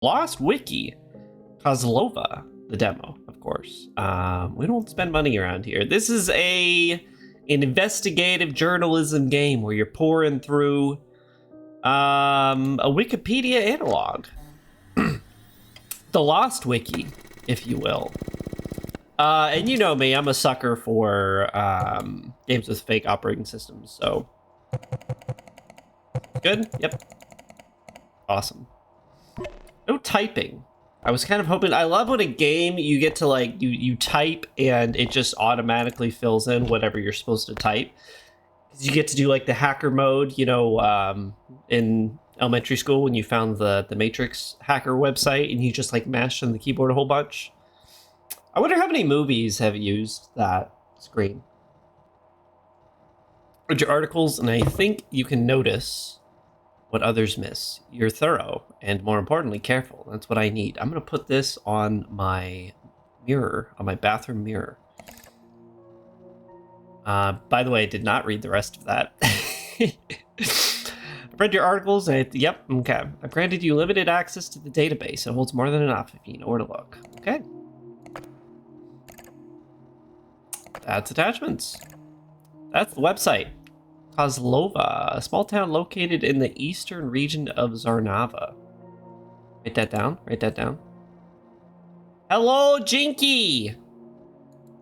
Lost Wiki Kozlova, the demo, of course. We don't spend money around here. This is an investigative journalism game where you're pouring through a Wikipedia analog. The Lost Wiki, if you will. And you know me, I'm a sucker for games with fake operating systems, so... Good? Yep. Awesome. No typing. I was kind of hoping... I love when a game you get to, like, you type and it just automatically fills in whatever you're supposed to type. Because you get to do, like, the hacker mode, you know, in elementary school when you found the Matrix hacker website and you just, like, mashed on the keyboard a whole bunch. I wonder how many movies have used that screen. Read your articles, and I think you can notice what others miss. You're thorough, and more importantly, careful. That's what I need. I'm going to put this on my mirror, on my bathroom mirror. By the way, I did not read the rest of that. I've read your articles, and yep, okay. I've granted you limited access to the database. It holds more than enough if you know where to look. Okay. That's attachments. That's the website. Kozlova, a small town located in the eastern region of Zarnava. Write that down. Write that down. Hello, Jinky.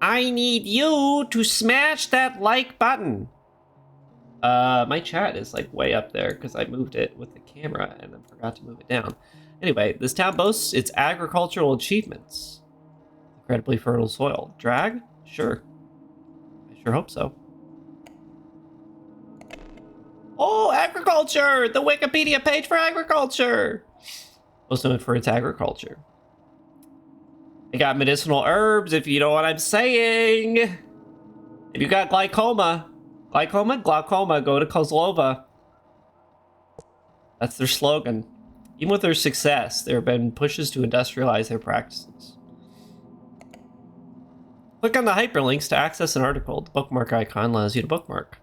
I need you to smash that like button. My chat is like way up there because I moved it with the camera and I forgot to move it down. Anyway, this town boasts its agricultural achievements. Incredibly fertile soil. Drag? Sure. I sure hope so. Oh, agriculture! The Wikipedia page for agriculture! Most known for its agriculture. I got medicinal herbs, if you know what I'm saying. If you got glaucoma, go to Kozlova. That's their slogan. Even with their success, there have been pushes to industrialize their practices. Click on the hyperlinks to access an article. The bookmark icon allows you to bookmark.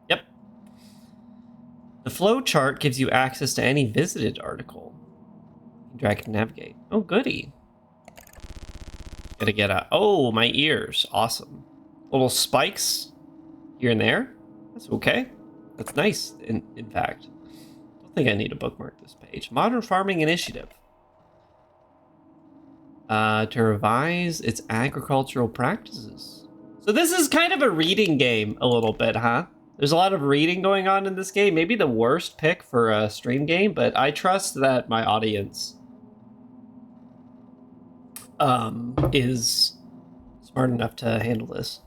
Yep. The flow chart gives you access to any visited article. Drag and navigate. Oh, goody. Gotta get a... Oh, my ears. Awesome. Little spikes here and there. That's okay. That's nice, in fact. Don't think I need to bookmark this page. Modern Farming Initiative. To revise its agricultural practices. So this is kind of a reading game a little bit, huh? There's a lot of reading going on in this game. Maybe the worst pick for a stream game, but I trust that my audience is smart enough to handle this.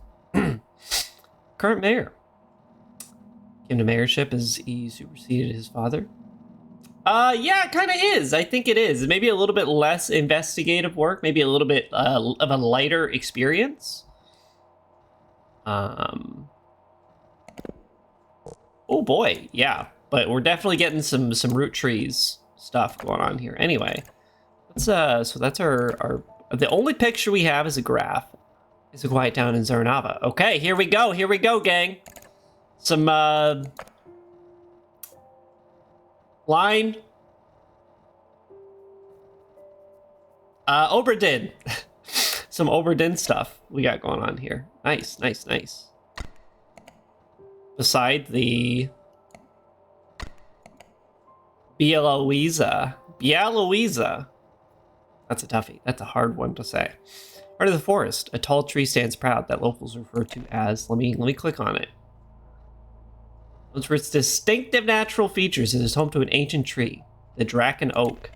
Current mayor. Came to mayorship as he superseded his father. Yeah, it kind of is. I think it is. Maybe a little bit less investigative work. Maybe a little bit of a lighter experience. Oh boy, yeah. But we're definitely getting some root trees stuff going on here. Anyway, let's so that's our the only picture we have is a graph. It's a quiet town in Zarnava. Okay, here we go, gang. Some line. Oberdin. Some Oberdin stuff we got going on here. Nice. Beside the Bialowiza. That's a toughie. That's a hard one to say. Part of the forest. A tall tree stands proud that locals refer to as... Let me click on it. For its distinctive natural features, it is home to an ancient tree, the Draken Oak.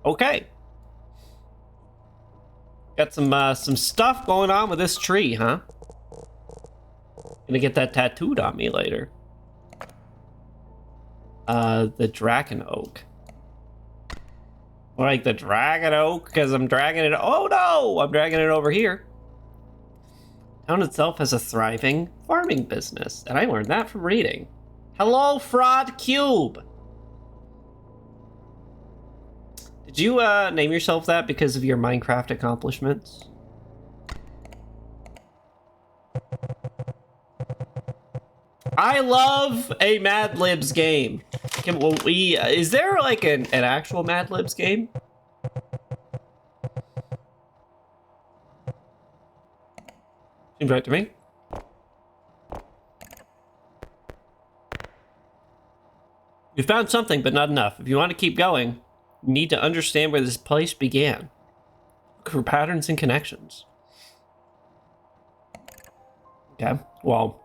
Okay. Got some stuff going on with this tree, huh? Gonna get that tattooed on me later. The Draken Oak. Like the Dragon Oak, because I'm dragging it. Oh no! I'm dragging it over here. Town itself has a thriving farming business, and I learned that from reading. Hello, Fraud Cube! Did you name yourself that because of your Minecraft accomplishments? I love a Mad Libs game. Is there like an actual Mad Libs game? Seems right to me. You found something, but not enough. If you want to keep going, you need to understand where this place began. Look for patterns and connections. Okay, well.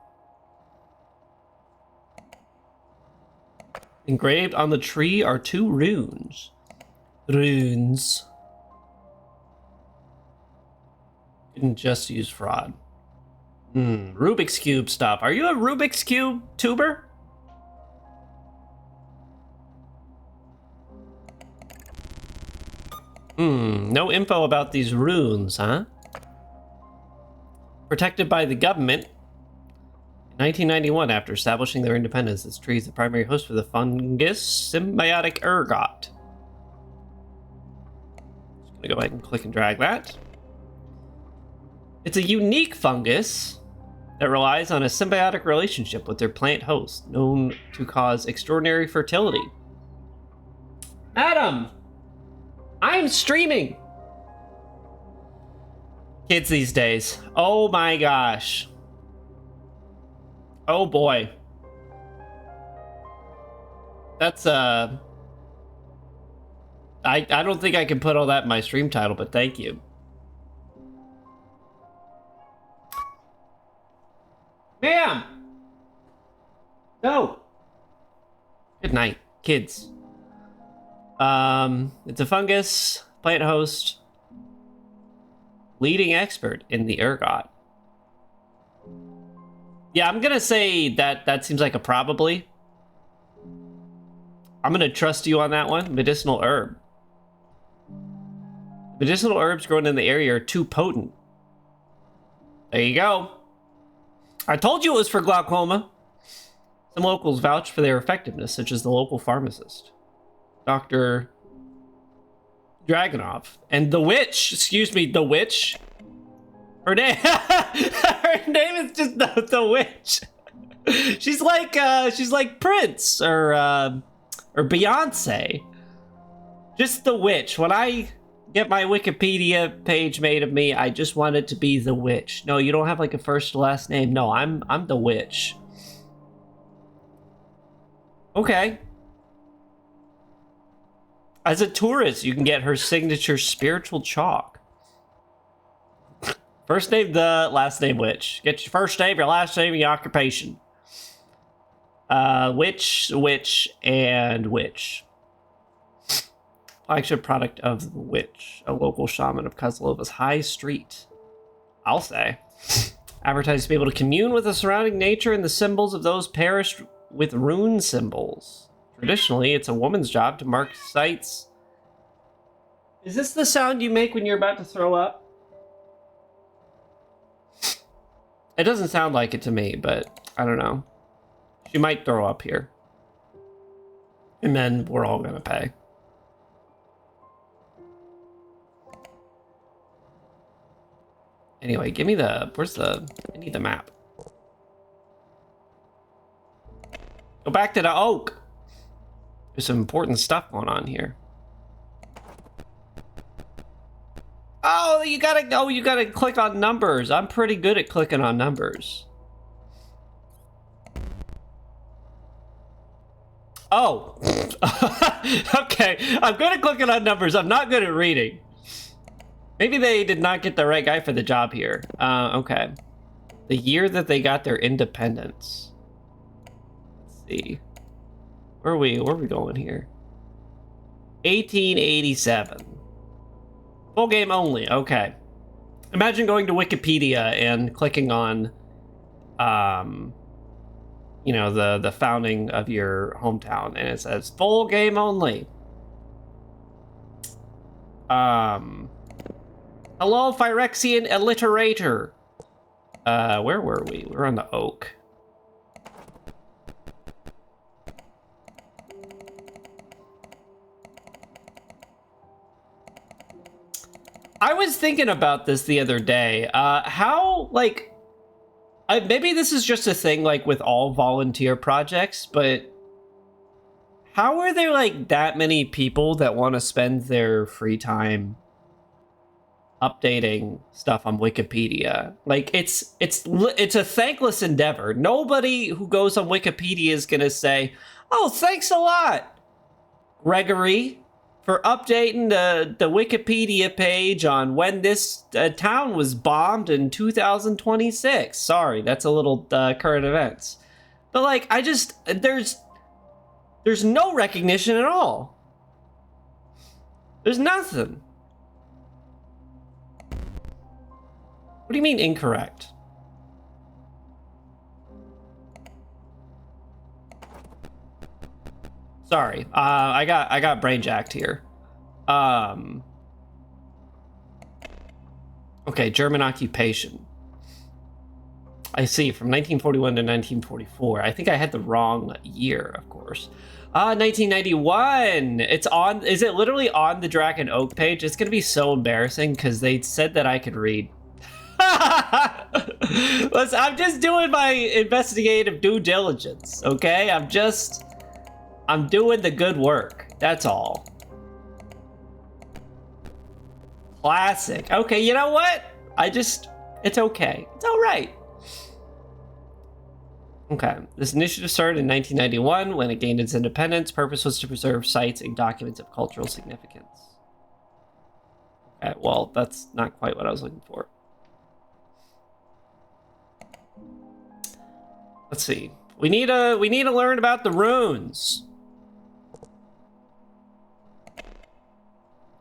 Engraved on the tree are 2 runes. Runes. Didn't just use fraud. Rubik's Cube stuff. Are you a Rubik's Cube tuber? No info about these runes, huh? Protected by the government. In 1991, after establishing their independence, this tree is the primary host for the fungus symbiotic ergot. Just gonna go ahead and click and drag that. It's a unique fungus that relies on a symbiotic relationship with their plant host, known to cause extraordinary fertility. Adam! I'm streaming! Kids these days. Oh my gosh. Oh boy. That's, I don't think I can put all that in my stream title, but thank you. Ma'am! No! Good night, kids. It's a fungus, plant host, leading expert in the ergot. Yeah, I'm gonna say that seems like a probably. I'm gonna trust you on that one. Medicinal herb. Medicinal herbs grown in the area are too potent. There you go. I told you it was for glaucoma. Some locals vouch for their effectiveness, such as the local pharmacist, Dr. Dragunov, and the witch. Excuse me, the witch. Her name, her name is just the witch. She's like Prince or Beyonce. Just the witch. When I get my Wikipedia page made of me, I just want it to be the witch. No, you don't have like a first to last name. No, I'm the witch. Okay. As a tourist, you can get her signature spiritual chalk. First name the, last name witch. Get your first name, your last name, your occupation. Witch, and witch. Flagship product of the witch, a local shaman of Kozlova's High Street. I'll say. Advertised to be able to commune with the surrounding nature and the symbols of those perished with rune symbols. Traditionally, it's a woman's job to mark sites. Is this the sound you make when you're about to throw up? It doesn't sound like it to me, but I don't know. She might throw up here. And then we're all gonna pay. Anyway, give me the, I need the map. Go back to the oak. There's some important stuff going on here. Oh, you gotta click on numbers. I'm pretty good at clicking on numbers. Oh. Okay, I'm good at clicking on numbers. I'm not good at reading. Maybe they did not get the right guy for the job here. Okay. The year that they got their independence. Let's see. Where are we going here? 1887. Full game only, okay. Imagine going to Wikipedia and clicking on, you know, the founding of your hometown, and it says full game only. Hello, Phyrexian alliterator. Where were we? We were on the oak. I was thinking about this the other day. How, like, maybe this is just a thing, like, with all volunteer projects, but How are there like that many people that want to spend their free time updating stuff on Wikipedia? Like it's a thankless endeavor. Nobody who goes on Wikipedia is gonna say, "Oh, thanks a lot, Gregory, for updating the Wikipedia page on when this town was bombed in 2026." Sorry, that's a little current events. But like, I just there's no recognition at all. There's nothing. What do you mean incorrect? Sorry, I got brain jacked here. Okay, German occupation. I see, from 1941 to 1944. I think I had the wrong year, of course. 1991. It's on. Is it literally on the Dragon Oak page? It's gonna be so embarrassing because they said that I could read. Listen, I'm just doing my investigative due diligence, okay? I'm doing the good work. That's all. Classic. Okay, you know what? It's okay. It's all right. Okay, this initiative started in 1991 when it gained its independence. Purpose was to preserve sites and documents of cultural significance. Okay, well, that's not quite what I was looking for. Let's see. We need to learn about the runes.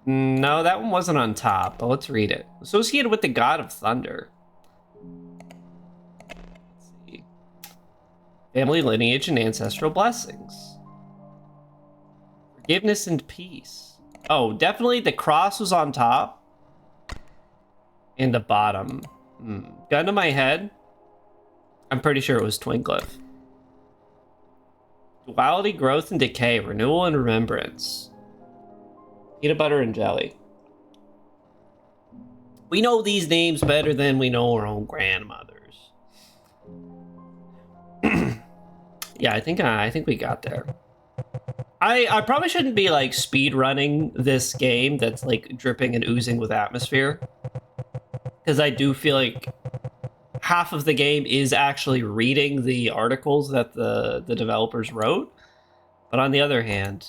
No, that one wasn't on top, but let's read it. Associated with the god of thunder. Let's see. Family lineage and ancestral blessings. Forgiveness and peace. Oh, definitely the cross was on top. And the bottom. Gun to my head. I'm pretty sure it was twin glyph. Duality, growth and decay, renewal and remembrance. Peanut butter and jelly. We know these names better than we know our own grandmothers. Yeah, I think we got there. I probably shouldn't be like speed running this game that's like dripping and oozing with atmosphere, because I do feel like half of the game is actually reading the articles that the developers wrote. But on the other hand,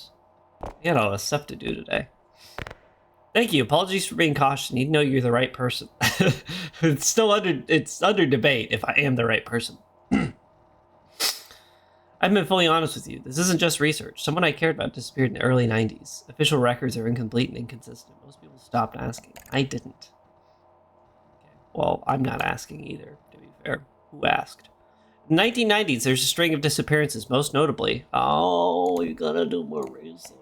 we had all this stuff to do today. Thank you. Apologies for being cautious. Need to know you're the right person. It's under debate if I am the right person. I've been fully honest with you. This isn't just research. Someone I cared about disappeared in the early 90s. Official records are incomplete and inconsistent. Most people stopped asking. I didn't. Okay. Well, I'm not asking either, to be fair. Who asked? In the 1990s, there's a string of disappearances, most notably. Oh, you gotta do more research.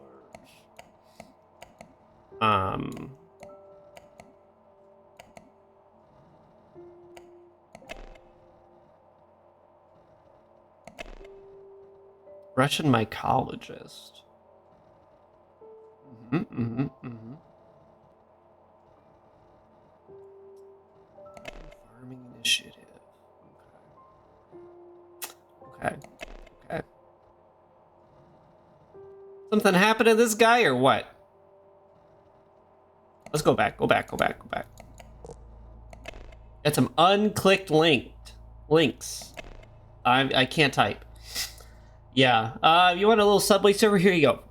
Russian mycologist. Farming initiative. Okay. Something happened to this guy or what? Let's go back. Got some unclicked links. I can't type. Yeah. You want a little Subway server? Here you go.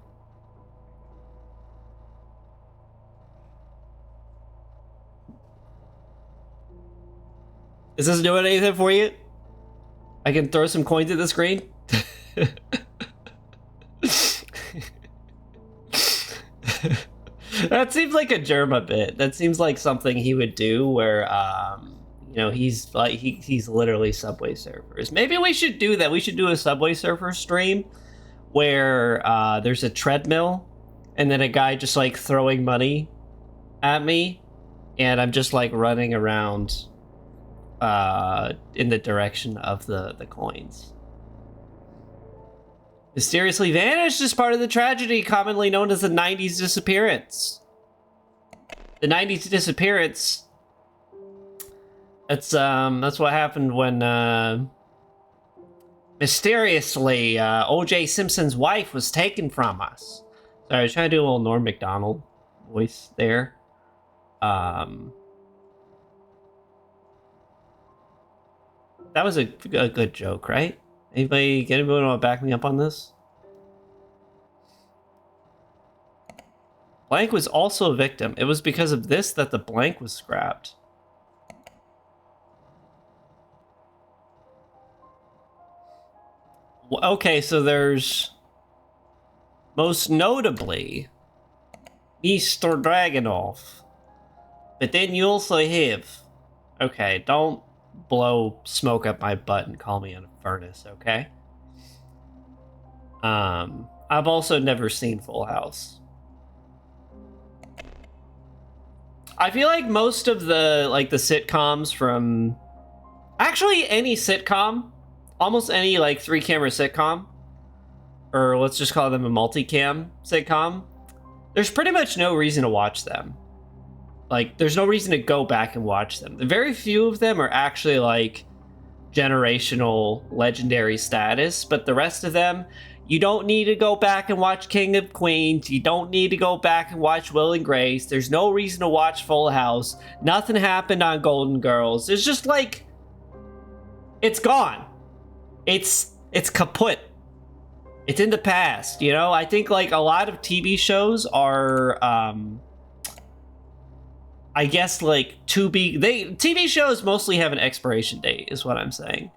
Is this doing anything for you? I can throw some coins at the screen. That seems like a Germa bit. That seems like something he would do where, you know, he's like, he's literally Subway Surfers. Maybe we should do that. We should do a Subway Surfer stream where there's a treadmill and then a guy just like throwing money at me. And I'm just like running around in the direction of the coins. Mysteriously vanished as part of the tragedy commonly known as the 90s disappearance. The 90s disappearance. That's what happened when Mysteriously, O.J. Simpson's wife was taken from us. Sorry, I was trying to do a little Norm Macdonald voice there. That was a good joke, right? Anybody want to back me up on this? Blank was also a victim. It was because of this that the blank was scrapped. Okay, so there's most notably Mr. Dragonov. But then you also have... Okay, don't blow smoke up my butt and call me a furnace, okay? I've also never seen Full House. I feel like most of the sitcoms from... Actually, any sitcom, almost any, 3-camera sitcom, or let's just call them a multicam sitcom, there's pretty much no reason to watch them. There's no reason to go back and watch them. Very few of them are actually, generational, legendary status, but the rest of them, you don't need to go back and watch King of Queens. You don't need to go back and watch Will and Grace. There's no reason to watch Full House. Nothing happened on Golden Girls. It's just, it's gone. It's kaput. It's in the past, you know? I think, a lot of TV shows are, I guess, TV shows mostly have an expiration date, is what I'm saying.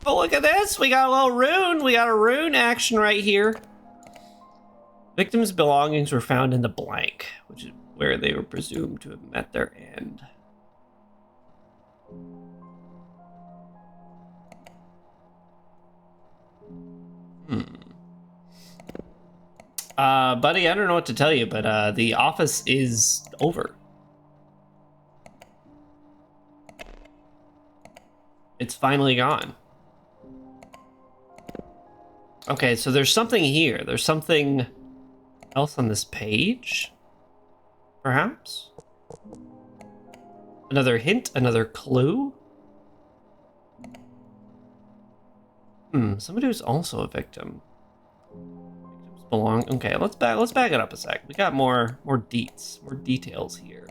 Oh, look at this! We got a little rune! We got a rune action right here. Victims' belongings were found in the blank, which is where they were presumed to have met their end. Buddy, I don't know what to tell you, but the office is over. It's finally gone. Okay, so there's something here. There's something else on this page? Perhaps? Another hint? Another clue? Somebody who's also a victim. Victims belong... Okay, let's back it up a sec. We got more details here.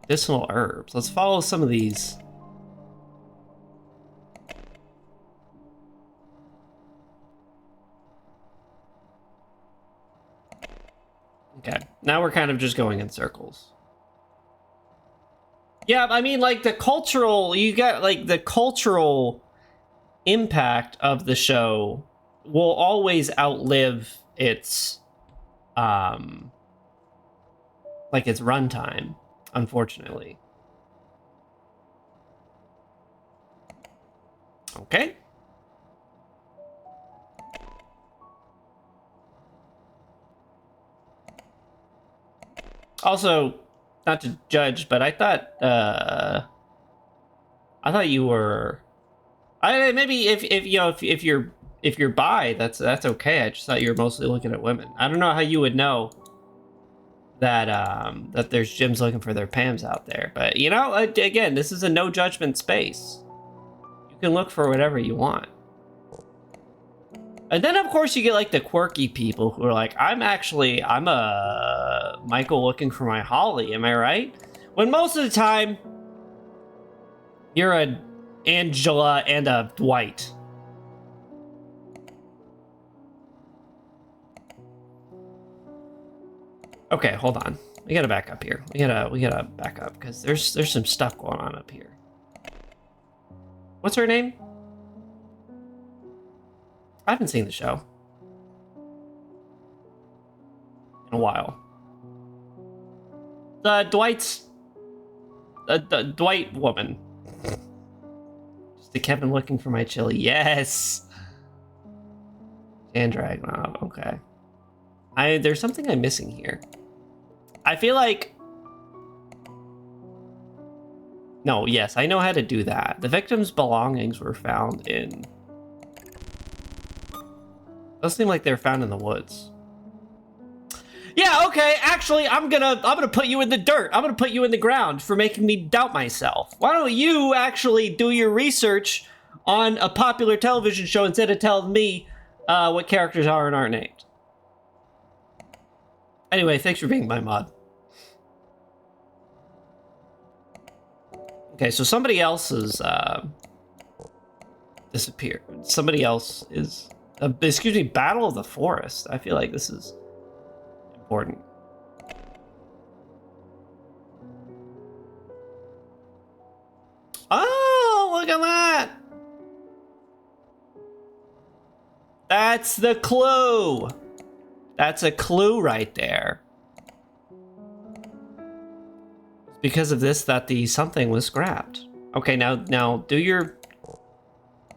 Medicinal herbs. Let's follow some of these. Okay, now we're kind of just going in circles. Yeah, I mean, the cultural... You got, the cultural impact of the show will always outlive its, its runtime, unfortunately. Okay. Also, not to judge, but I thought you were... maybe if you're bi, that's okay. I just thought you were mostly looking at women. I don't know how you would know that that there's gyms looking for their Pams out there, but again, this is a no judgment space. You can look for whatever you want. And then of course you get the quirky people who are I'm a Michael looking for my Holly, am I right? When most of the time you're a Angela and a Dwight. Okay, hold on. We gotta back up here. We gotta back up because there's some stuff going on up here. What's her name? I haven't seen the show in a while. The Dwight woman. Just a Kevin looking for my chili. Yes. And Dragonov. Okay. There's something I'm missing here. I feel like... No, yes, I know how to do that. The victim's belongings were found in... Those seem like they're found in the woods. Yeah, okay, actually, I'm gonna put you in the dirt. I'm gonna put you in the ground for making me doubt myself. Why don't you actually do your research on a popular television show instead of telling me what characters are and aren't named? Anyway, thanks for being my mod. Okay, so somebody else is disappeared. Somebody else is excuse me, Battle of the Forest. I feel like this is important. Oh, look at that. That's the clue. That's a clue right there. It's because of this that the something was scrapped. Okay, now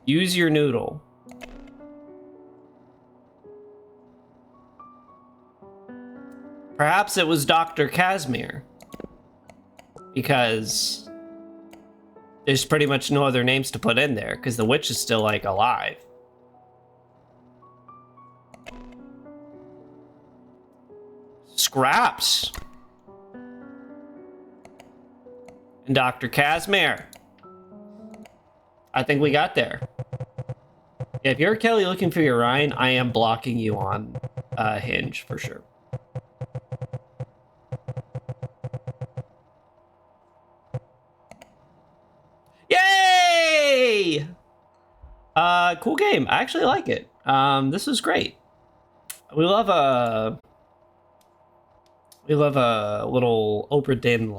use your noodle. Perhaps it was Dr. Casimir. Because there's pretty much no other names to put in there, because the witch is still, like, alive. Scraps. And Dr. Casimir. I think we got there. Yeah, if you're Kelly looking for your Ryan, I am blocking you on Hinge for sure. Yay! Cool game. I actually like it. This is great. We love a little Obra Dinn